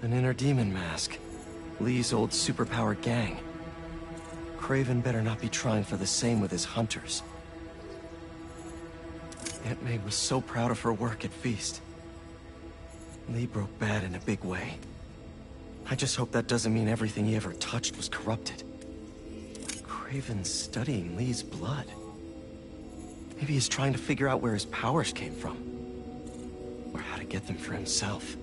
An inner demon mask. Lee's old superpowered gang. Kraven better not be trying for the same with his hunters. Aunt May was so proud of her work at Feast. Lee broke bad in a big way. I just hope that doesn't mean everything he ever touched was corrupted. Kraven's studying Lee's blood. Maybe he's trying to figure out where his powers came from. Or how to get them for himself.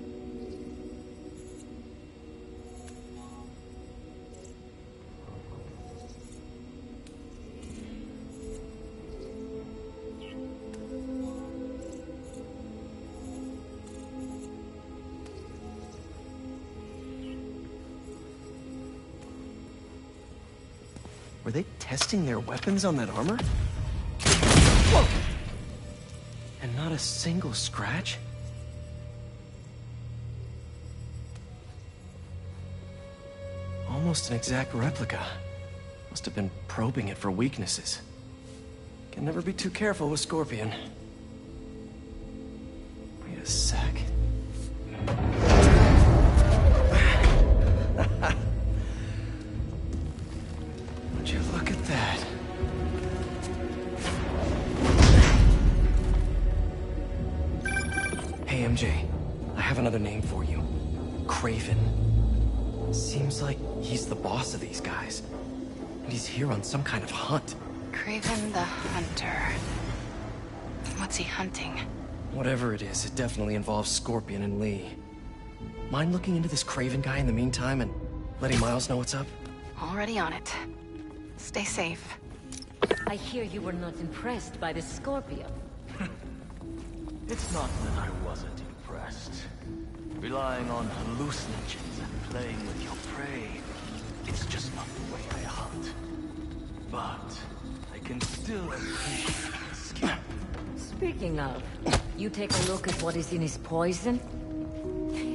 Were they testing their weapons on that armor? Whoa! And not a single scratch? Almost an exact replica. Must have been probing it for weaknesses. Can never be too careful with Scorpion. Wait a sec. Would you look at that? Hey, MJ. I have another name for you. Kraven. Seems like he's the boss of these guys. And he's here on some kind of hunt. Kraven the Hunter. What's he hunting? Whatever it is, it definitely involves Scorpion and Lee. Mind looking into this Kraven guy in the meantime and letting Miles know what's up? Already on it. Stay safe. I hear you were not impressed by the Scorpion. It's not that I wasn't impressed. Relying on hallucinogens and playing with your prey, it's just not the way I hunt. But I can still appreciate the skill. Speaking of, you take a look at what is in his poison?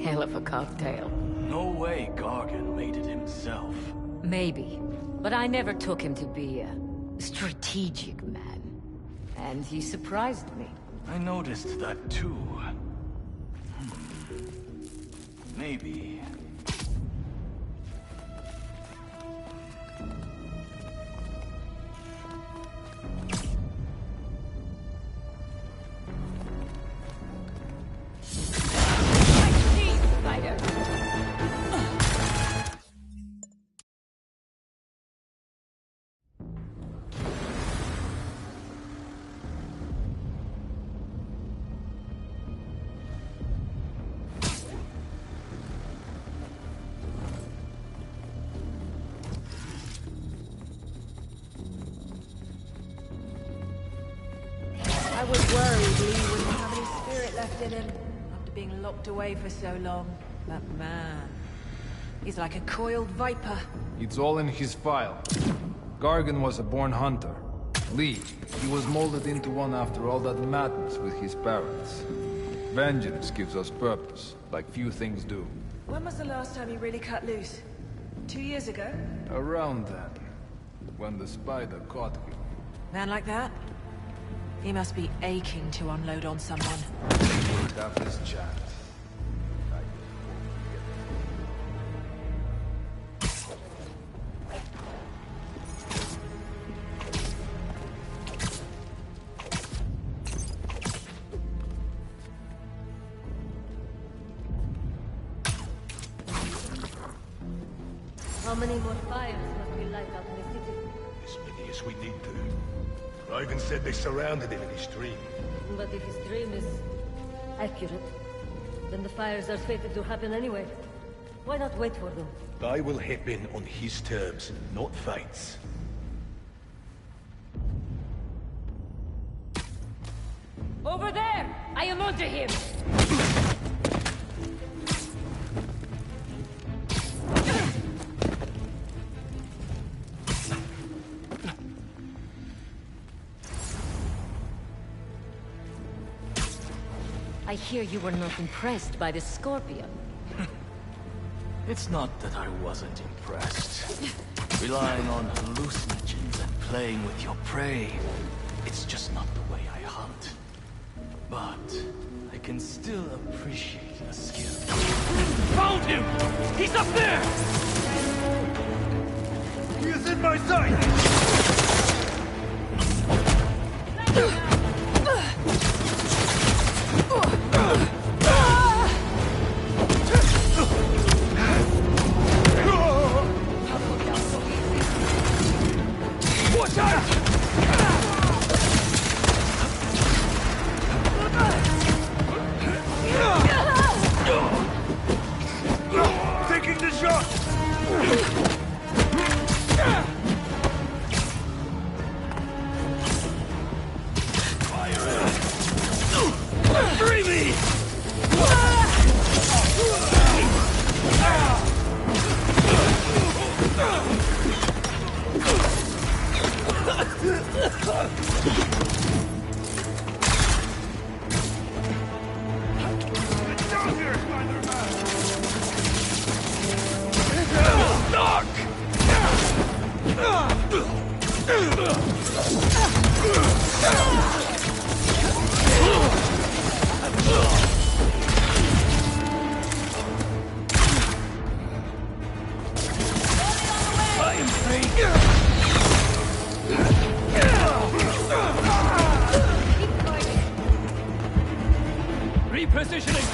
Hell of a cocktail. No way Gargan made it himself. Maybe, but I never took him to be a strategic man. And he surprised me. I noticed that too. Maybe. Spider. I was worried Lee wouldn't have any spirit left in him after being locked away for so long. But man, he's like a coiled viper. It's all in his file. Gargan was a born hunter. Lee, he was molded into one after all that madness with his parents. Vengeance gives us purpose, like few things do. When was the last time he really cut loose? 2 years ago? Around then, when the spider caught him. Man like that? He must be aching to unload on someone. We'll have this chat. How many more fires must we light out in the city? As many as we need to. Raven said they surrounded him in his dream. But if his dream is accurate, then the fires are fated to happen anyway. Why not wait for them? I will hip in on his terms, not fate's. Over there! I am onto him! I hear you were not impressed by the Scorpion. It's not that I wasn't impressed. Relying on hallucinogens and playing with your prey, it's just not the way I hunt. But I can still appreciate the skill. told him! He's up there! He is in my sight! Watch out! Taking the shot! Free me! Get down here, Spider-Man! Knock! I am free! Repositioning!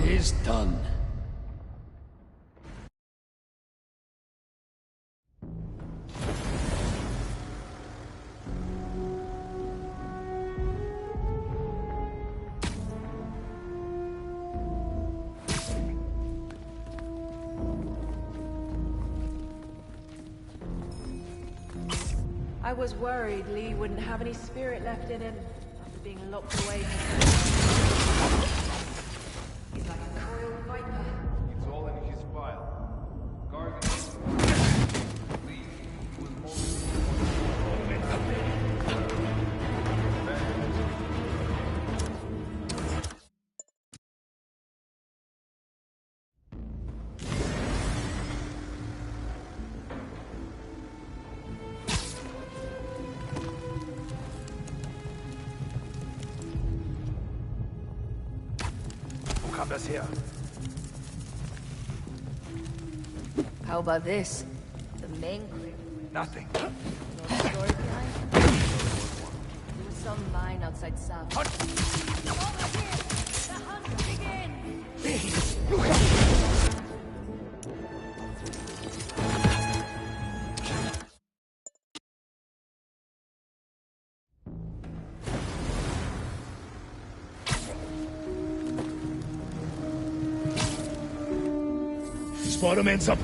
Is done. I was worried Lee wouldn't have any spirit left in him after being locked away. He's like a coiled viper. It's all in his file. Gargan. Lee, he was Wo kam das her? How about this? The main crate. Nothing. No story behind it? There was some mine outside South. Over here! The hunt begins! Spider-Man's up.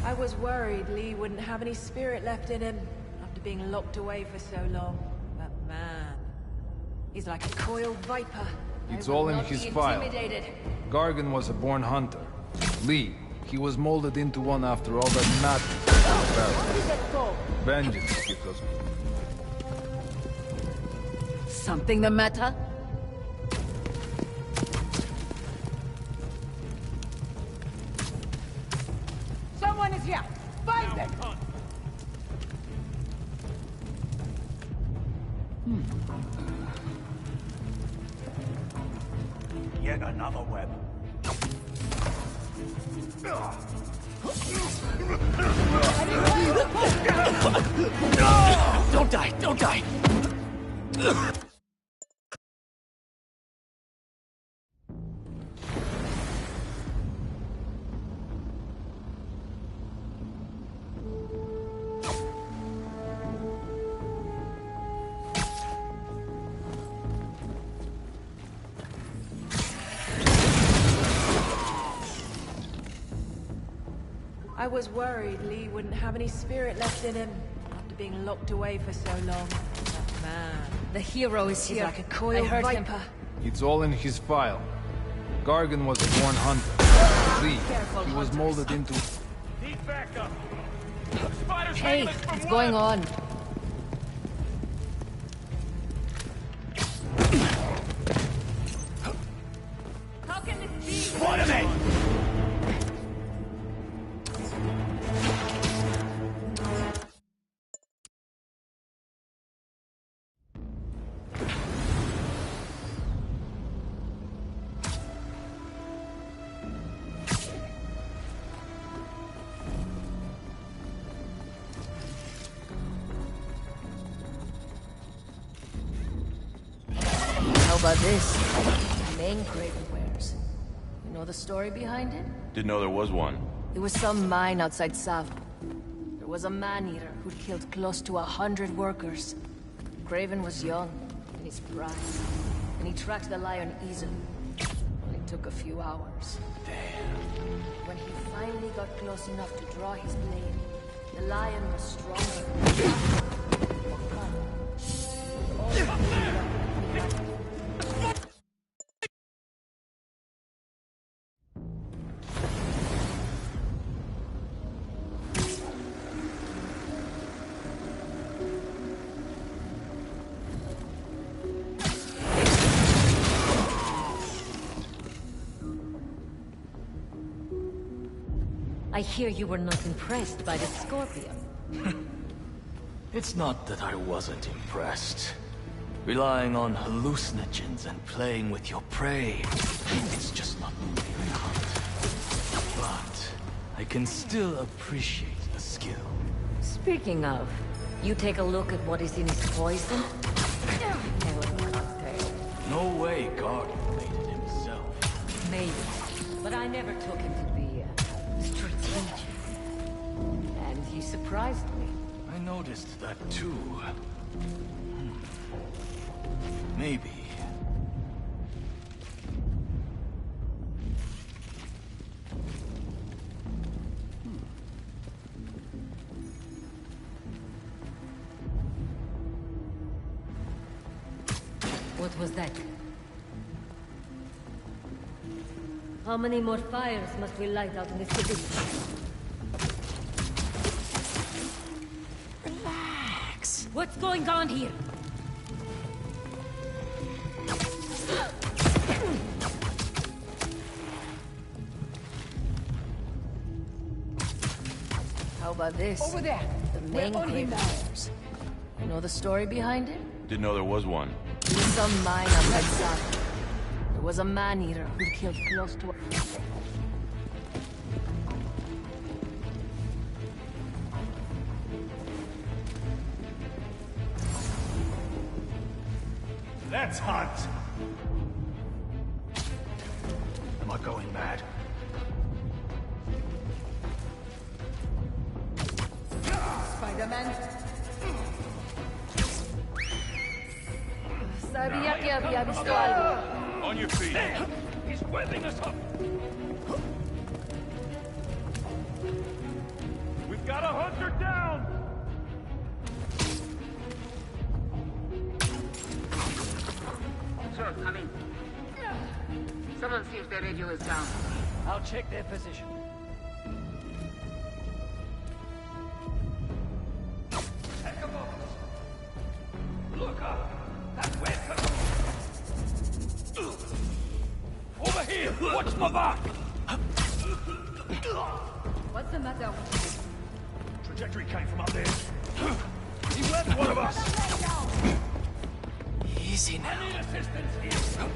I was worried Lee wouldn't have any spirit left in him after being locked away for so long. But man, he's like a coiled viper. It's all in his file. Gargan was a born hunter. Lee, he was molded into one after all that madness. Vengeance gives us... Something the matter? Someone is here! Find them! Yet another web. Don't die! Don't die! I was worried Lee wouldn't have any spirit left in him after being locked away for so long. But man, The hero is he's here. like a coiled I heard him. viper. It's all in his file. Gargan was a born hunter. Lee, Careful, he was hunters. molded into... Need backup. Spider's Hey, hanging us from what's one. going on? How can this be? What am I? How about this? The name Craven wears. You know the story behind it? Didn't know there was one. It was some mine outside Sav. There was a man-eater who'd killed close to 100 workers. Craven was young, in his prime, and he tracked the lion easily. Only took a few hours. Damn. When he finally got close enough to draw his blade, the lion was stronger. I hear you were not impressed by the Scorpion. It's not that I wasn't impressed. Relying on hallucinogens and playing with your prey, it's just not the way I hunt. But I can still appreciate the skill. Speaking of, you take a look at what is in his poison? Hell of a cocktail. No way Gargan made it himself. Maybe. But I never took him to be strategic. And he surprised me. I noticed that too. Maybe. What was that? How many more fires must we light out in the city? Relax. What's going on here? How about this? Over there. The main Craven wears. You know the story behind it? Didn't know there was one. It was some mine outside Sav. There was a man-eater who killed close to... Let's hunt. Am I going mad? Spider-Man. Sabía que había visto algo. On your feet. He's webbing us up. We've got a hunter down. Sir, come in. Someone see if their radio is down. I'll check their position. Look up. That way. Over here. Watch my back. What's the matter? Trajectory came from up there. He webbed one of us. Easy now. I need assistance here.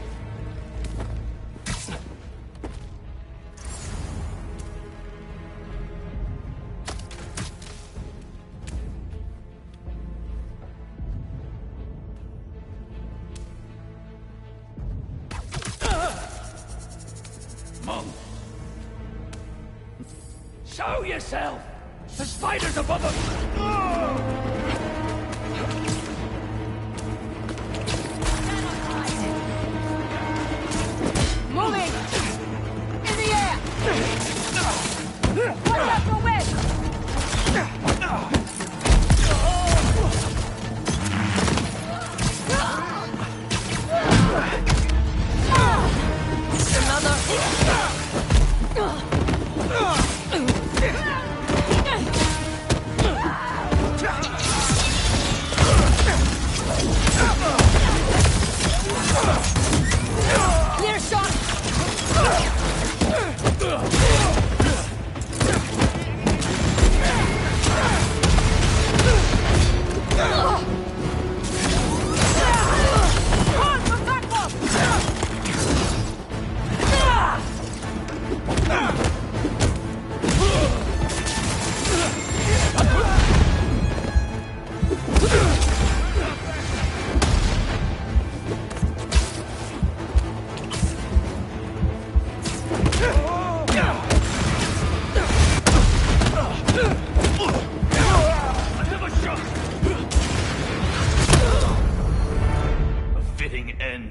Monk. Show yourself! The spider's above us! Moving! In the air! Watch out for web!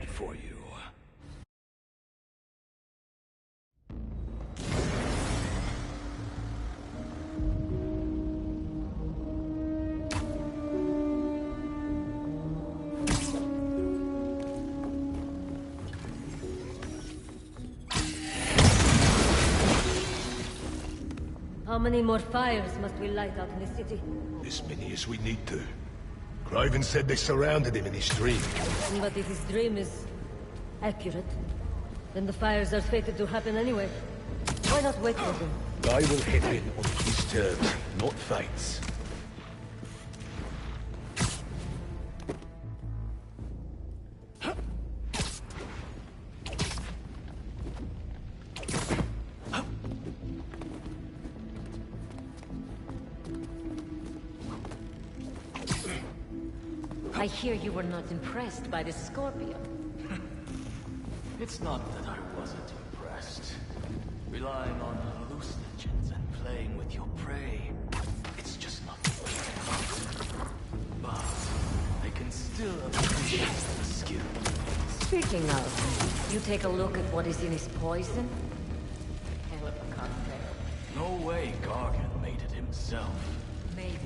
meant for you. How many more fires must we light out in the city? As many as we need to. Kraven said they surrounded him in his dream. But if his dream is accurate, then the fires are fated to happen anyway. Why not wait for them? I will hit in on his terms, not fate's. I hear you were not impressed by the Scorpion. It's not that I wasn't impressed. Relying on hallucinogens and playing with your prey, it's just not the way I hunt. But I can still appreciate the skill. Speaking of, you take a look at what is in his poison? Hell of a cocktail. No way Gargan made it himself. Maybe.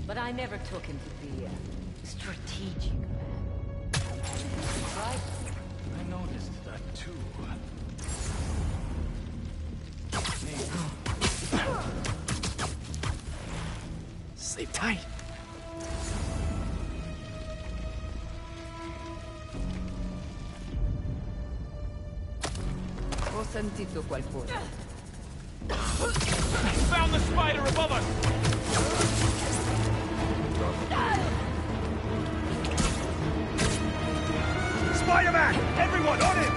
But I never took him to be a strategic man. Right? I noticed that too. Sleep tight. Ho sentito qualcosa. Found the spider above us! Spider-Man! Everyone on him!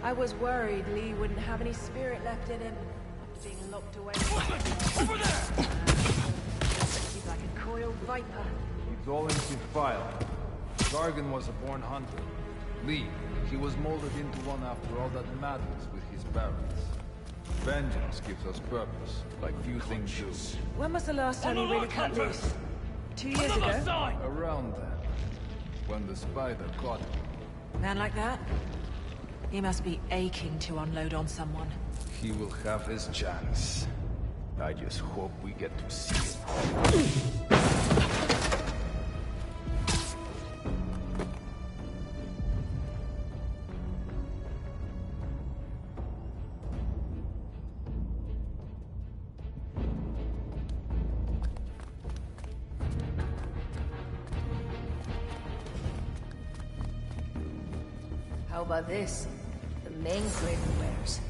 I was worried Lee wouldn't have any spirit left in him after being locked away. Over there! He's like a coiled viper. It's all in his file. Gargan was a born hunter. Lee, he was molded into one after all that madness with his parents. Vengeance gives us purpose, like few things do. When was the last time you really cut loose? 2 years ago? Around then, when the spider caught him. Man like that? He must be aching to unload on someone. He will have his chance. I just hope we get to see it. How about this? The main Kraven wears.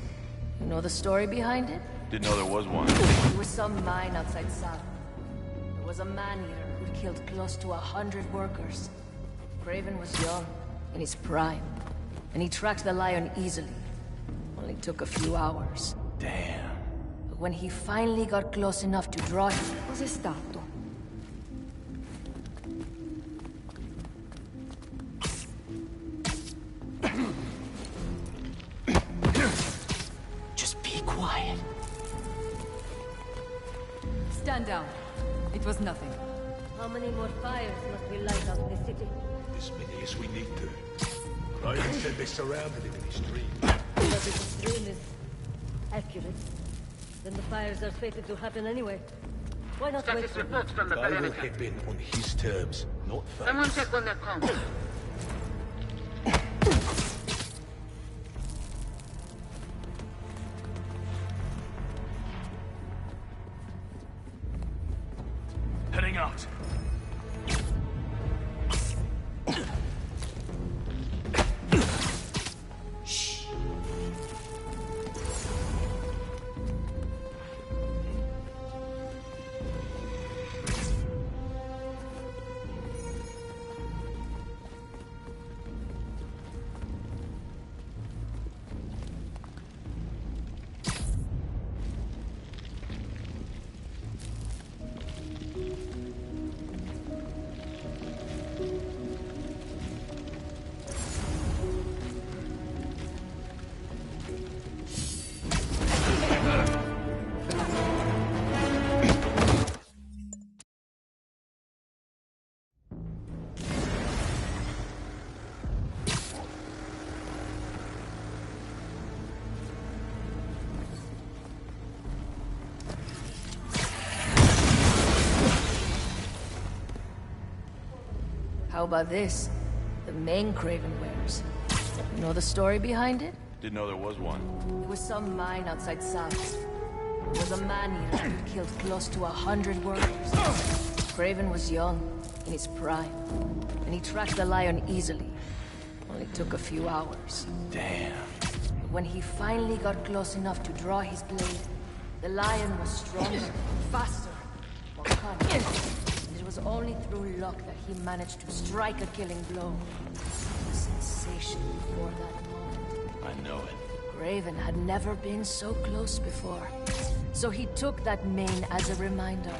You know the story behind it? Didn't know there was one. There was some mine outside Sav. There was a man-eater who'd killed close to 100 workers. Kraven was young, in his prime, and he tracked the lion easily. Only took a few hours. Damn. But when he finally got close enough to draw him... Cos'è stato? Just be quiet. Stand down. It was nothing. How many more fires must we light out in the city? As many as we need to. Kraven said they surrounded him in his dream. But if his dream is accurate, then the fires are fated to happen anyway. Why not wait Status for them? reports from the I will perimeter. hit in on his terms, not Someone fate's. check on their comms. Heading out. How about this? The main Craven wears. You know the story behind it? Didn't know there was one. It was some mine outside South. There was a man-eater who killed close to 100 workers. Craven was young, in his prime, and he tracked the lion easily. Only took a few hours. Damn. But when he finally got close enough to draw his blade, the lion was stronger, faster, more cunning. And it was only through luck that he managed to strike a killing blow. The sensation before that moment. I know it. Craven had never been so close before. So he took that mane as a reminder.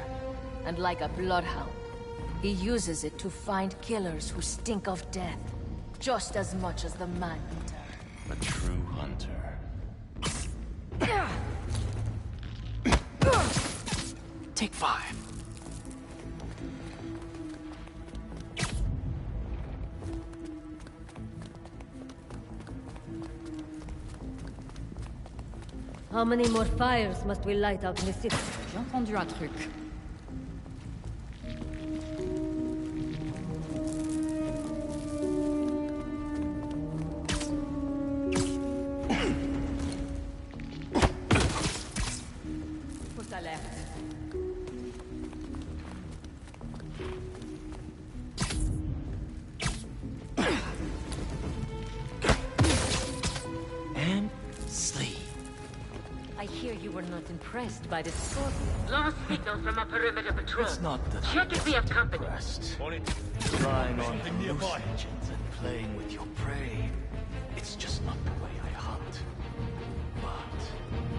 And like a bloodhound, he uses it to find killers who stink of death, just as much as the man-eater. A true hunter. Take 5. How many more fires must we light out in the city? J'ai entendu un truc. Fausse alerte. And sleep. I hear you were not impressed by the scorpion. Lost signal from a perimeter patrol. It's not that Check if we have company. On it. Relying on Anything nearby? hallucinogens and playing with your prey. It's just not the way I hunt. But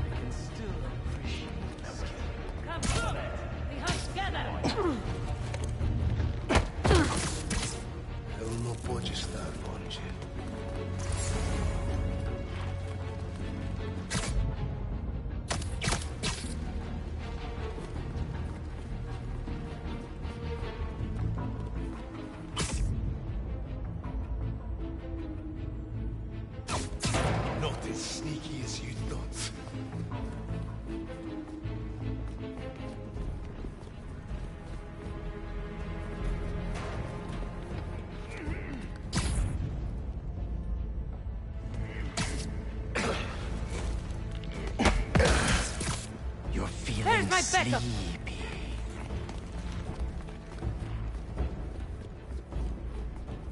I can still appreciate the skill. Come through it! We hunt together! Ele não pode estar longe. Not as sneaky as you thought. You're feeling Where's my backup? sleepy.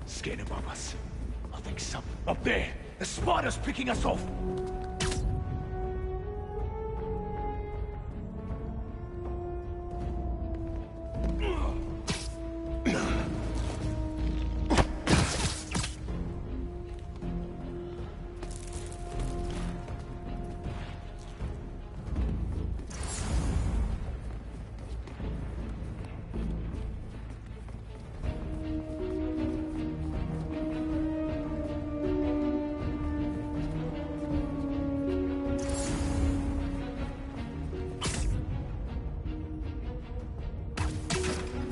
Scared above us. I think something. Up there! The spider's picking us off!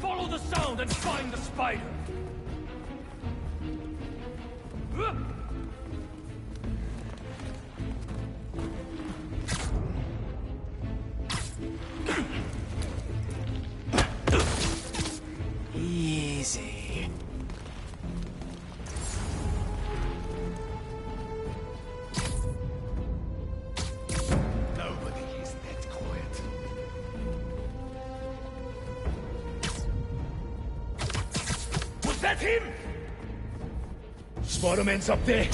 Follow the sound and find the spider! Easy. Nobody is that quiet. Was that him? Spider-Man's up there.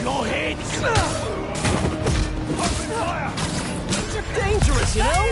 Your heads! Open fire! You're dangerous, you know?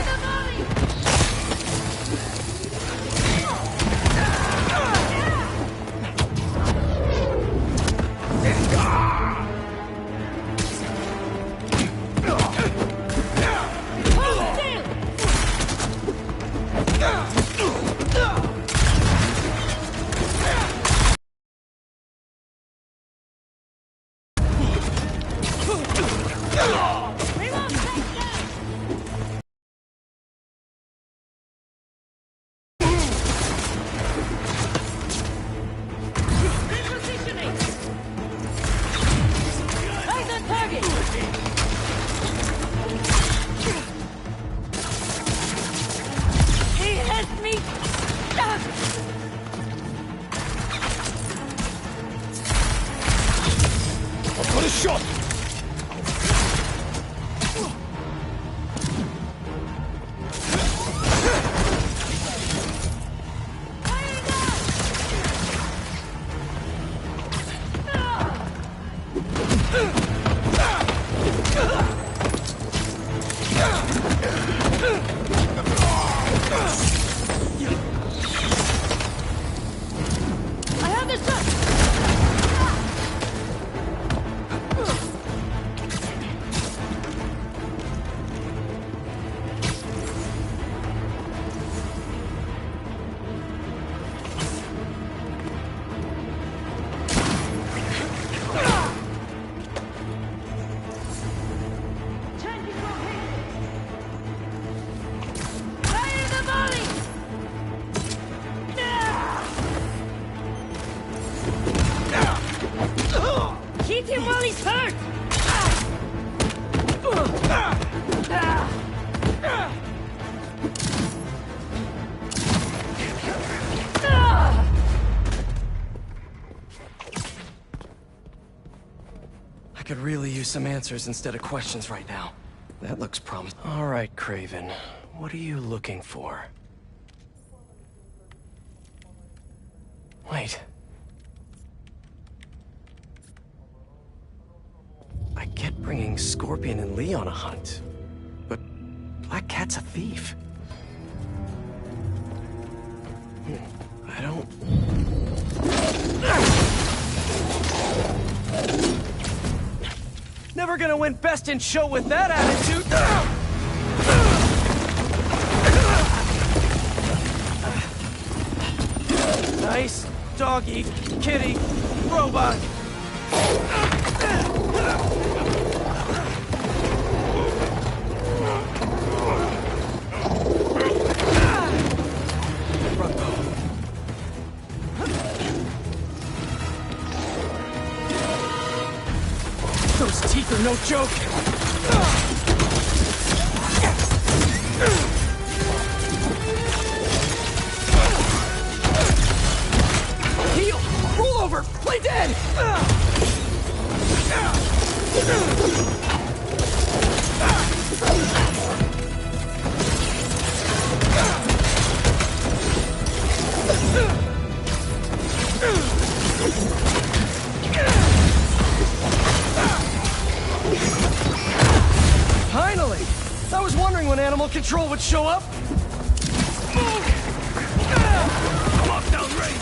Sully's hurt! I could really use some answers instead of questions right now. That looks promising. All right, Craven. What are you looking for? Wait. I get bringing Scorpion and Lee on a hunt, but Black Cat's a thief. I don't... Never gonna win Best in Show with that attitude! Nice doggy, kitty, robot. Those teeth are no joke! Heal! Roll over! Play dead! Finally! I was wondering when Animal Control would show up. I'm off downrange!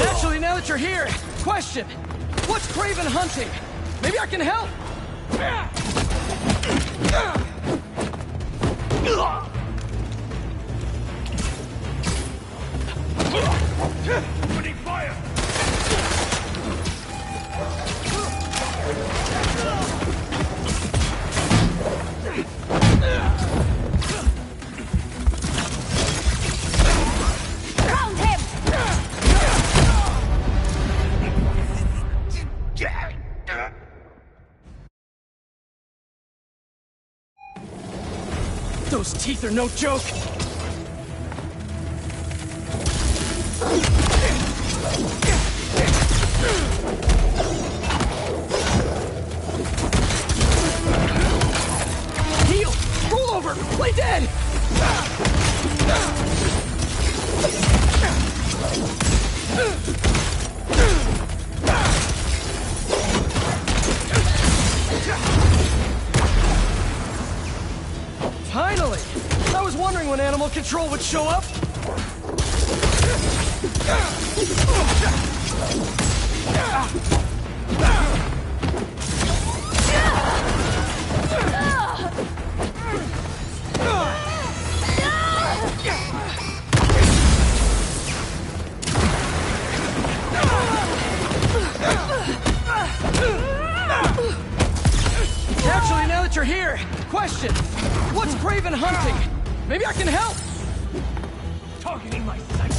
Actually, now that you're here, question. What's Craven hunting? Maybe I can help. Opening fire! Round him! Those teeth are no joke! Heal! Roll over! Play dead! Finally! I was wondering when Animal Control would show up. Actually, now that you're here, question. What's Craven hunting? Maybe I can help. Targeting my sight!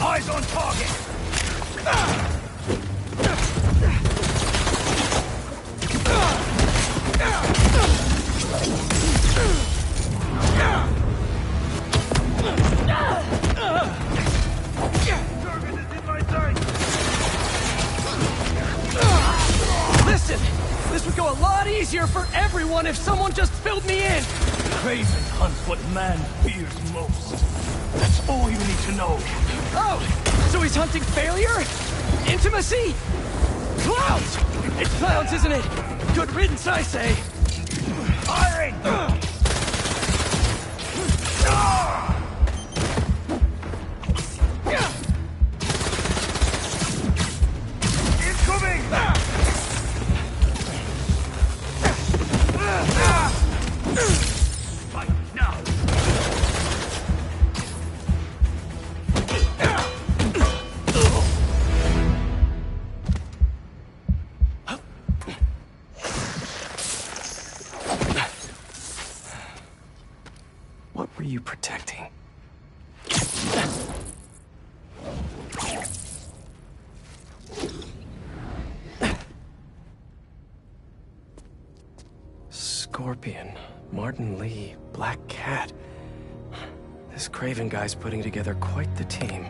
Eyes on target! Listen! This easier for everyone if someone just filled me in! Craven hunts what man fears most. That's all you need to know. Oh! So he's hunting failure? Intimacy? Clouds! It's clouds, isn't it? Good riddance, I say. Firing! Incoming! Fight now! What were you protecting? Scorpion, Martin Lee, Black Cat. This Craven guy's putting together quite the team.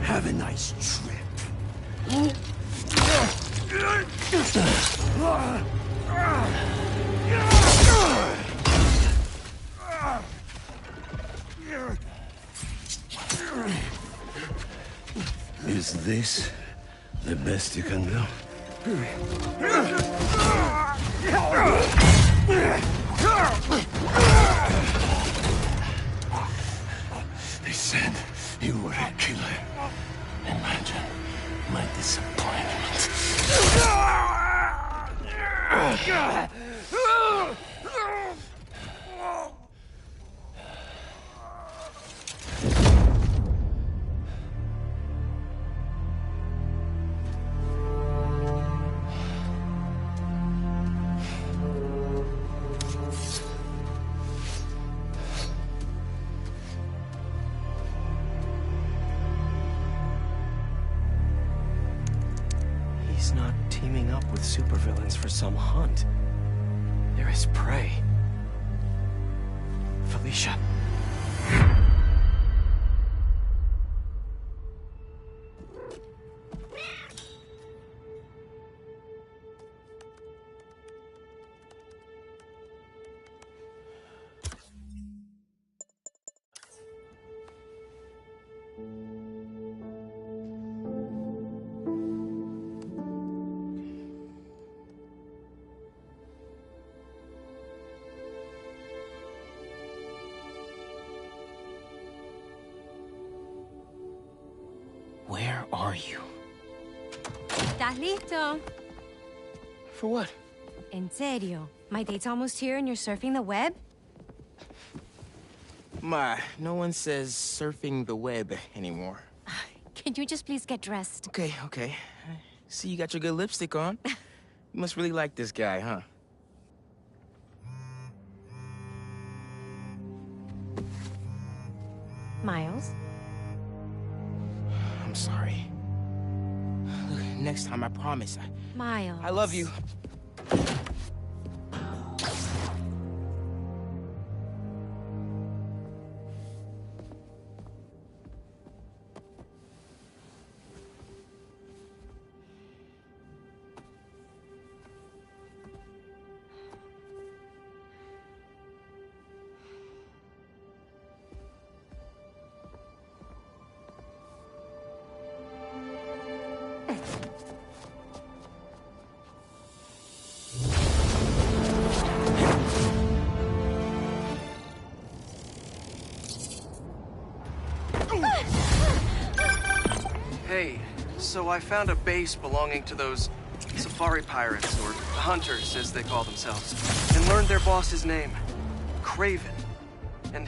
Have a nice trip. Is this the best you can do? They said you were a killer. Imagine my disappointment. He's not teaming up with supervillains for some hunt. There is prey. Felicia. Where are you? ¿Estás listo? For what? En serio. My date's almost here and you're surfing the web? Ma, no one says surfing the web anymore. Can you just please get dressed? Okay, okay. See, you got your good lipstick on. You must really like this guy, huh? Miles? I'm sorry. Look, next time, I promise. Miles. I love you. Hey, so I found a base belonging to those safari pirates, or hunters, as they call themselves, and learned their boss's name, Kraven. And...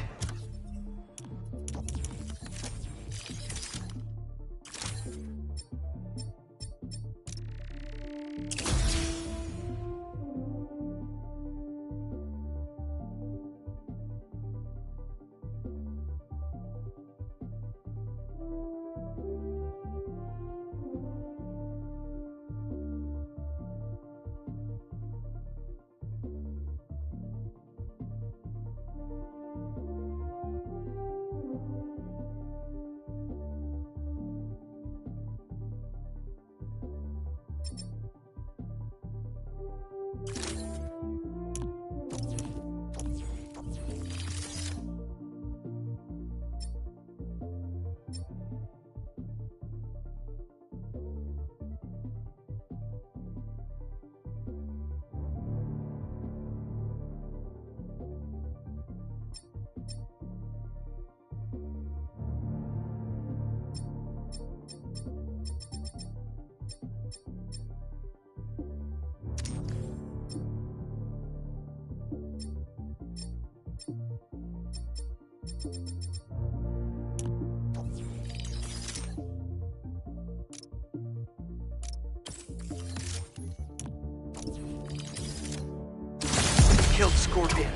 killed Scorpion,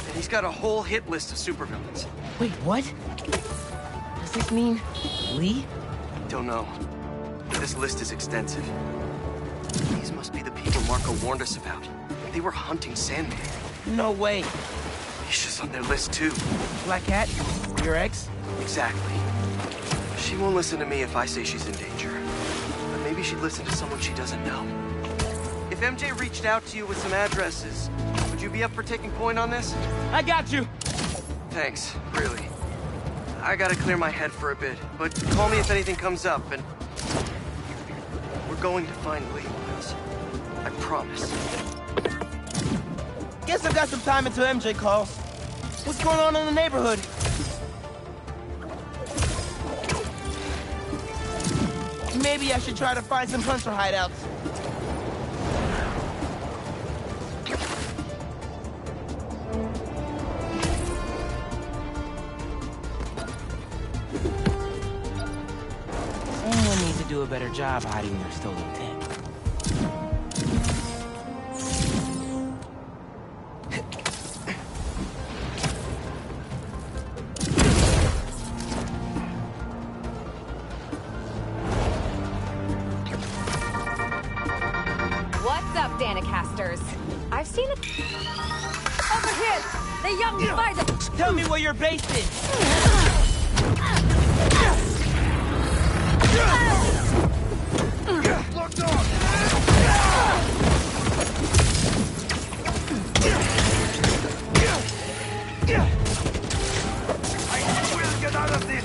and he's got a whole hit list of supervillains. Wait, what? Does this mean Lee? Don't know, but this list is extensive. These must be the people Marco warned us about. They were hunting Sandman. No way. Misha's on their list too. Black Cat? Your ex? Exactly. She won't listen to me if I say she's in danger. But maybe she'd listen to someone she doesn't know. If MJ reached out to you with some addresses, would you be up for taking point on this? I got you! Thanks, really. I gotta clear my head for a bit, but call me if anything comes up, and... we're going to find Lee, Miles. I promise. Guess I've got some time until MJ calls. What's going on in the neighborhood? Maybe I should try to find some hunter hideouts. Someone needs to do a better job hiding their stolen tech. What's up, Danicasters? I've seen it. Over here! The young spider! Tell me where your base is! Locked on! I will get out of this!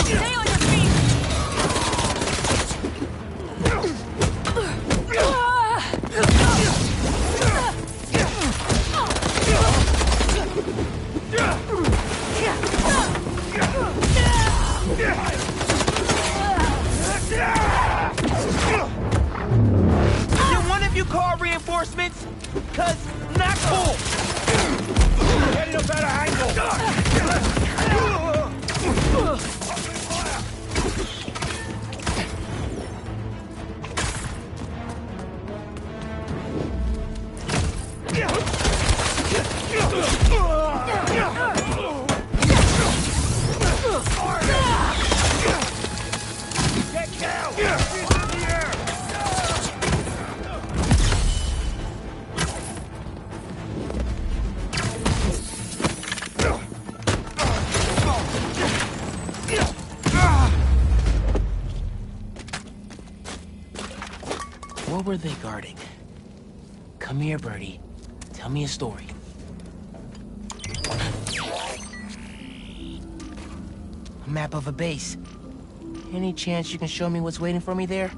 Stay on your feet! Did one of you call reinforcements? Cause not cool! Getting a better angle! Get down! He's in the air! What were they guarding? Come here, Birdie. Tell me a story. A map of a base. Any chance you can show me what's waiting for me there?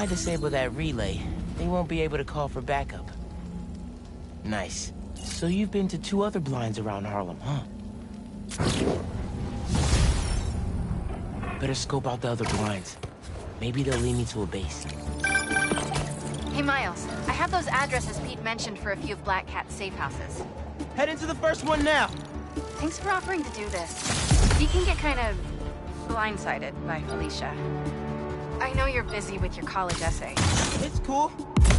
I disable that relay, they won't be able to call for backup. Nice. So you've been to 2 other blinds around Harlem, huh? Better scope out the other blinds. Maybe they'll lead me to a base. Hey, Miles. I have those addresses Pete mentioned for a few of Black Cat's safe houses. Head into the first one now! Thanks for offering to do this. You can get kind of blindsided by Felicia. I know you're busy with your college essay. It's cool.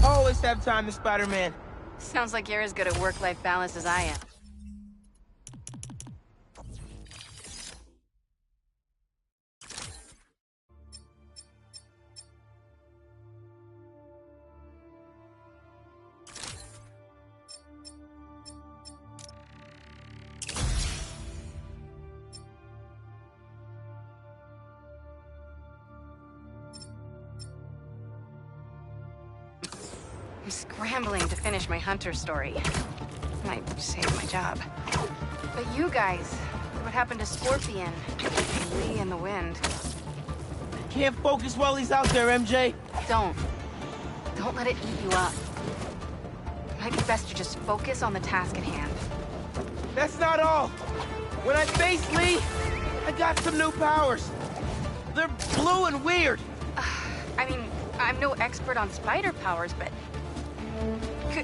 I always have time to Spider-Man. Sounds like you're as good at work-life balance as I am. I'm scrambling to finish my hunter story. Might save my job. But you guys, what happened to Scorpion? Lee and the Wind? Can't focus while he's out there, MJ. Don't let it eat you up. It might be best to just focus on the task at hand. That's not all. When I face Lee, I got some new powers. They're blue and weird. I mean, I'm no expert on spider powers, but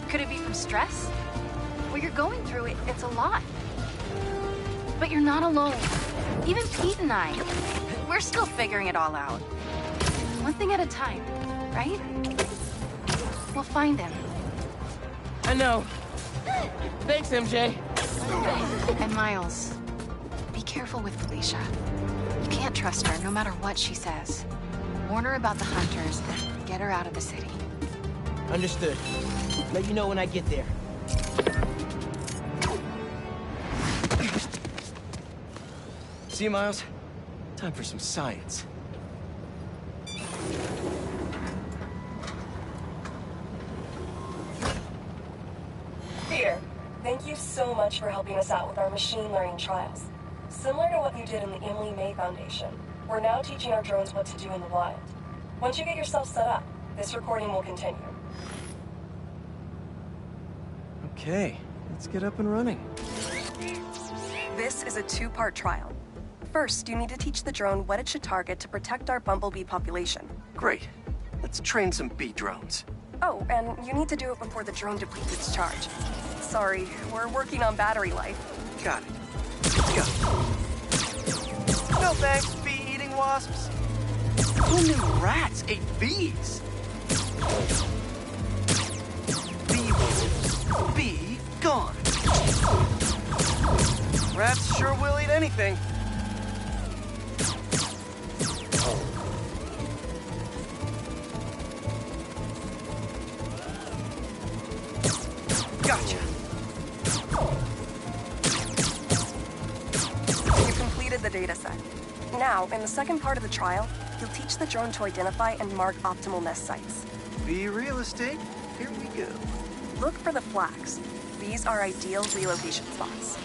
could it be from stress? What you're going through, it's a lot. But you're not alone. Even Pete and I, we're still figuring it all out. One thing at a time, right? We'll find him. I know. Thanks, MJ. And Miles, be careful with Felicia. You can't trust her, no matter what she says. Warn her about the hunters, and get her out of the city. Understood. Let you know when I get there. See you, Miles? Time for some science. Peter, thank you so much for helping us out with our machine learning trials. Similar to what you did in the Emily May Foundation, we're now teaching our drones what to do in the wild. Once you get yourself set up, this recording will continue. Okay, let's get up and running. This is a 2-part trial. First, you need to teach the drone what it should target to protect our bumblebee population. Great. Let's train some bee drones. Oh, and you need to do it before the drone depletes its charge. Sorry, we're working on battery life. Got it. Go. No thanks, bee-eating wasps. Who knew rats ate bees? Bee wolves. Be gone. Rats sure will eat anything. Gotcha. You completed the data set. Now, in the second part of the trial, you'll teach the drone to identify and mark optimal nest sites. Bee real estate, here we go. Look for the flags. These are ideal relocation spots.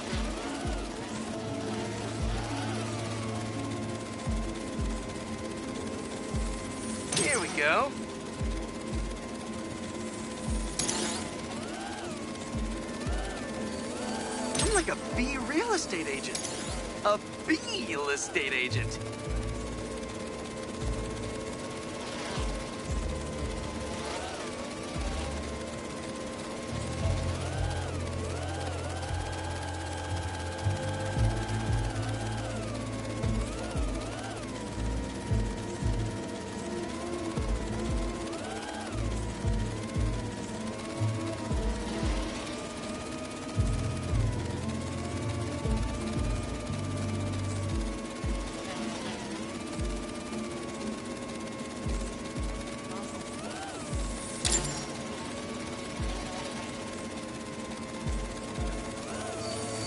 Here we go. I'm like a bee real estate agent. A bee real estate agent.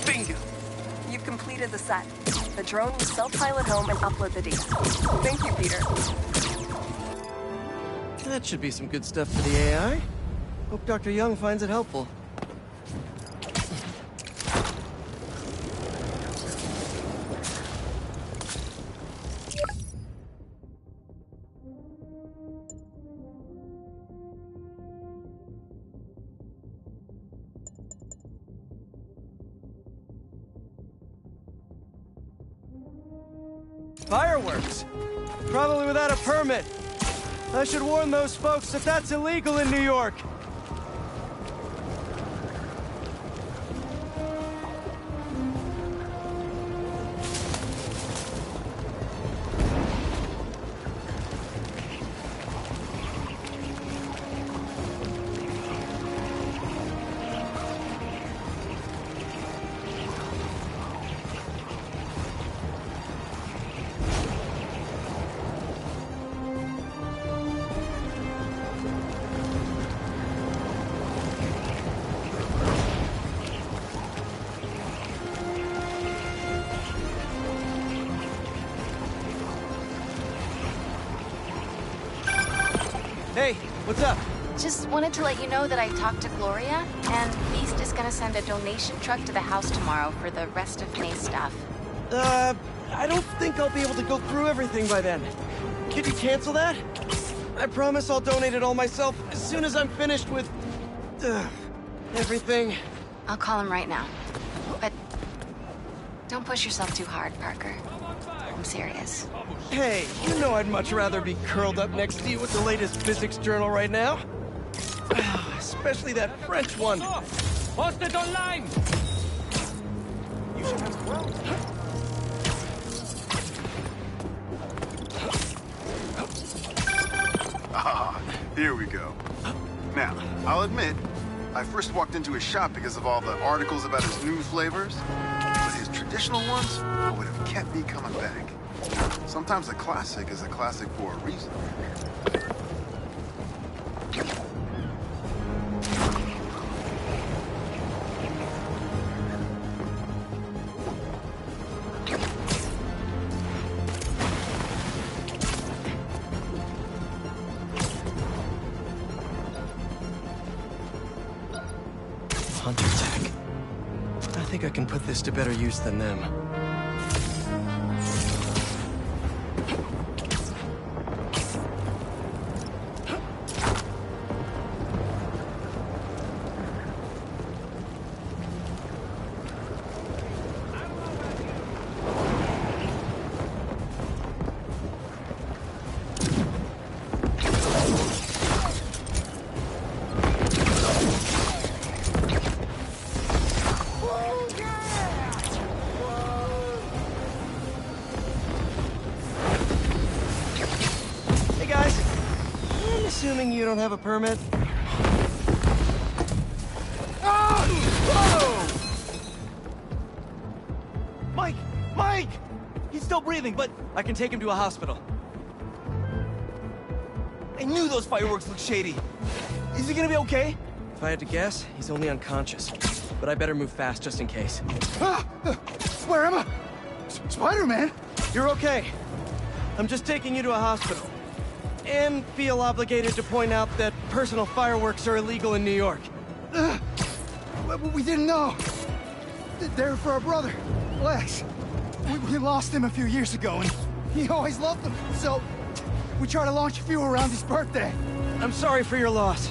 Bingo. You've completed the set. The drone will self-pilot home and upload the data. Thank you, Peter. That should be some good stuff for the AI. Hope Dr. Young finds it helpful. Fireworks? Probably without a permit. I should warn those folks that that's illegal in New York. Hey, what's up? Just wanted to let you know that I talked to Gloria, and Feast is gonna send a donation truck to the house tomorrow for the rest of May's stuff. I don't think I'll be able to go through everything by then. Could you cancel that? I promise I'll donate it all myself as soon as I'm finished with... everything. I'll call him right now. But don't push yourself too hard, Parker. I'm serious. Hey, you know I'd much rather be curled up next to you with the latest physics journal right now. Especially that French one. Post it online! You should have well. Ah, here we go. Now, I'll admit, I first walked into his shop because of all the articles about his new flavors, but his traditional ones would have kept me coming back. Sometimes a classic is a classic for a reason. Hunter tech. I think I can put this to better use than them. Assuming you don't have a permit? Ah! Whoa! Mike! Mike! He's still breathing, but I can take him to a hospital. I knew those fireworks looked shady. Is he gonna be okay? If I had to guess, he's only unconscious. But I better move fast just in case. Ah! Where am I? Spider-Man? You're okay. I'm just taking you to a hospital. And feel obligated to point out that personal fireworks are illegal in New York. We didn't know. They're for our brother, Lex. We lost him a few years ago, and he always loved them. So we try to launch a few around his birthday. I'm sorry for your loss.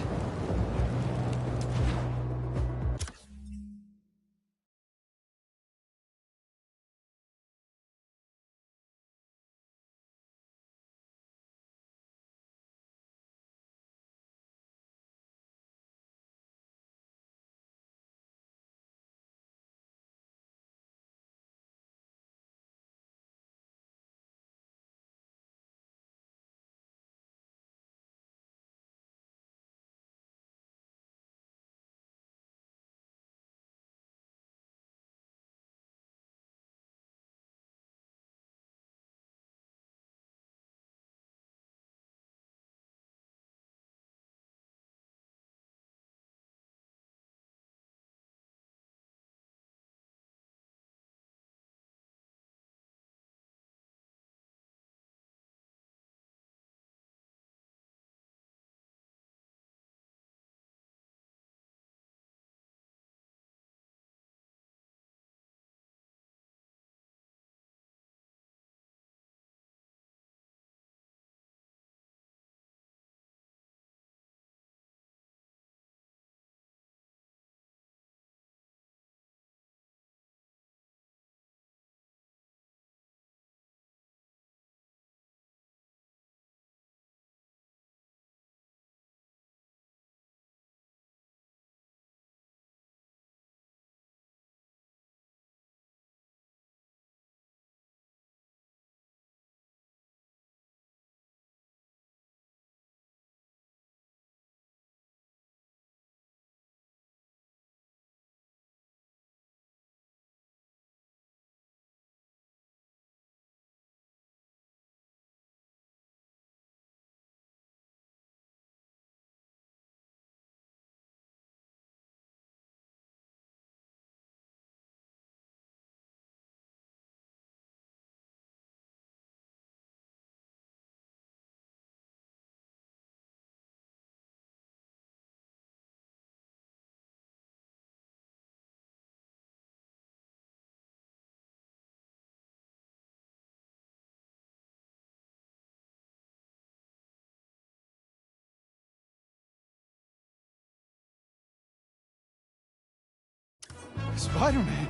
Spider-Man?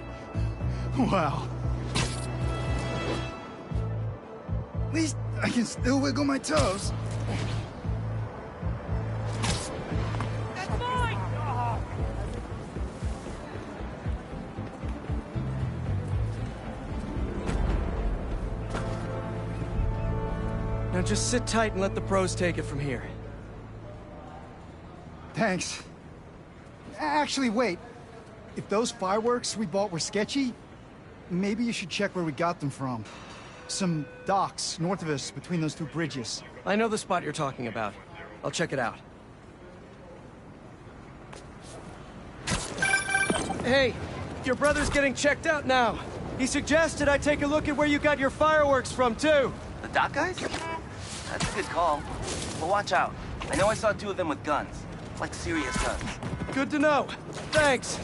Wow. At least I can still wiggle my toes. That's mine! Now just sit tight and let the pros take it from here. Thanks. Actually, wait. If those fireworks we bought were sketchy, maybe you should check where we got them from. Some docks north of us between those two bridges. I know the spot you're talking about. I'll check it out. Hey, your brother's getting checked out now. He suggested I take a look at where you got your fireworks from, too. The dock guys? That's a good call. But watch out. I know I saw 2 of them with guns. Like serious guns. Good to know. Thanks.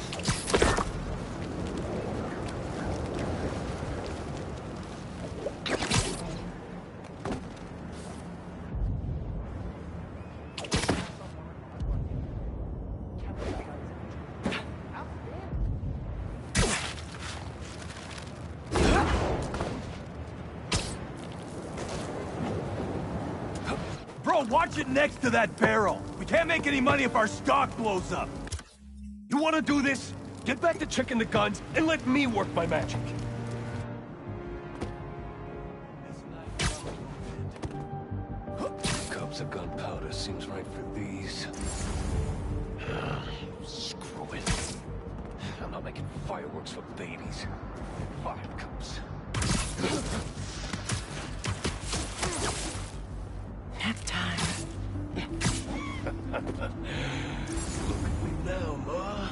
Bro, watch it next to that barrel. We can't make any money if our stock blows up. You want to do this? Get back to checking the guns and let me work my magic. Cups of gunpowder seems right for these. Screw it. I'm not making fireworks for babies. 5 cups. Nap time. Look at me now, Ma.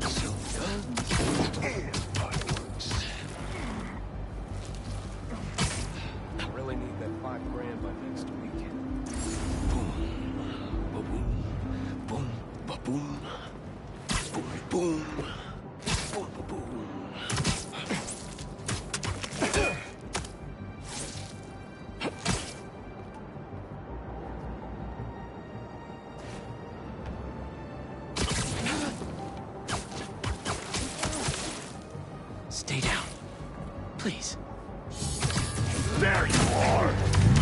Some guns and fireworks. I really need that $5 grand by next week. Boom, ba-boom, boom, ba-boom, boom, boom, boom, ba-boom. Stay down. Please. There you are!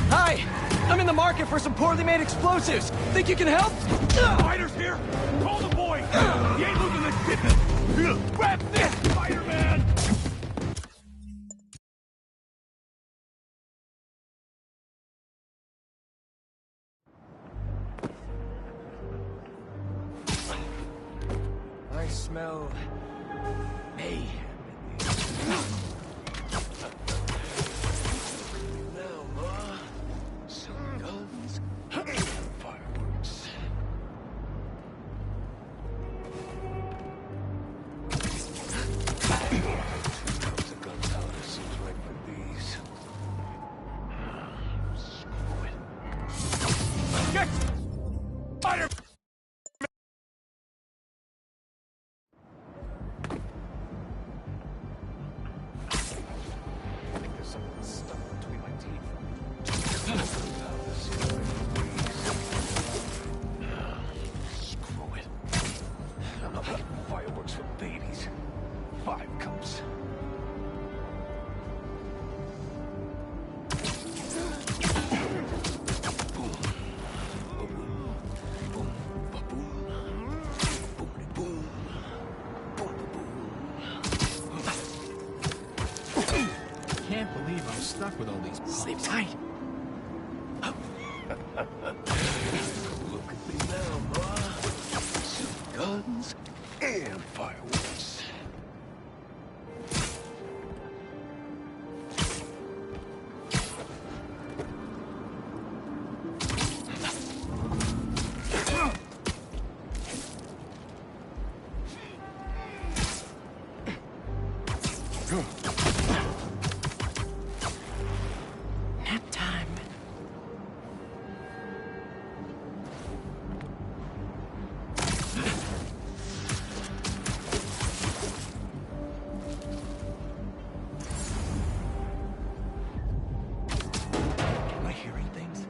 Hi! I'm in the market for some poorly made explosives. Think you can help? Spider's here! Call the boy! He ain't losing the shit! Grab this, Spider-Man! I smell... mayhem. Now, Ma, some guns and fireworks. Cups of gunpowder seems right for these. Screw it. Get! Spider! Screw it. I'm not making fireworks for babies. 5 cups. Boom. Ba-boom. Boom. Ba-boom. Boom-de-boom. Boom-ba-boom. Can't believe I'm stuck with all these punks. Sleep tight. Look at me now, Ma. Some guns and fireworks. Nap time. Am I hearing things?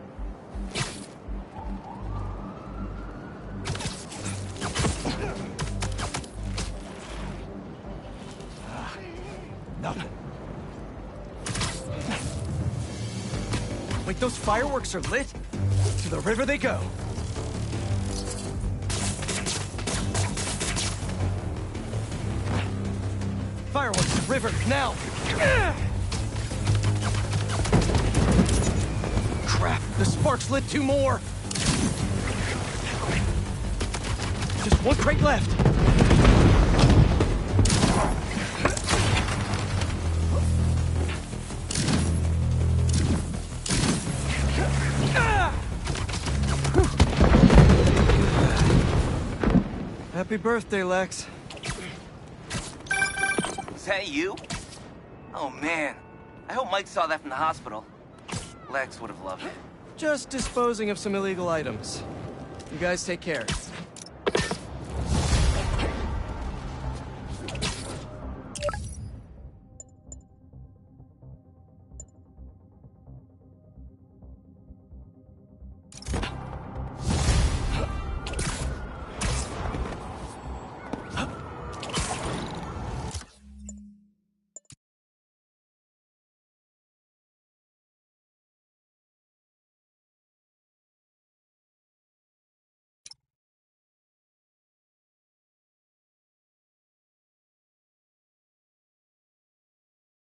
Nothing. Wait, those fireworks are lit? To the river they go. Fireworks to the river, now! Crap, the sparks lit 2 more! Just 1 crate left! Happy birthday, Lex. Is that you? Oh man, I hope Mike saw that from the hospital. Lex would have loved it. Just disposing of some illegal items. You guys take care.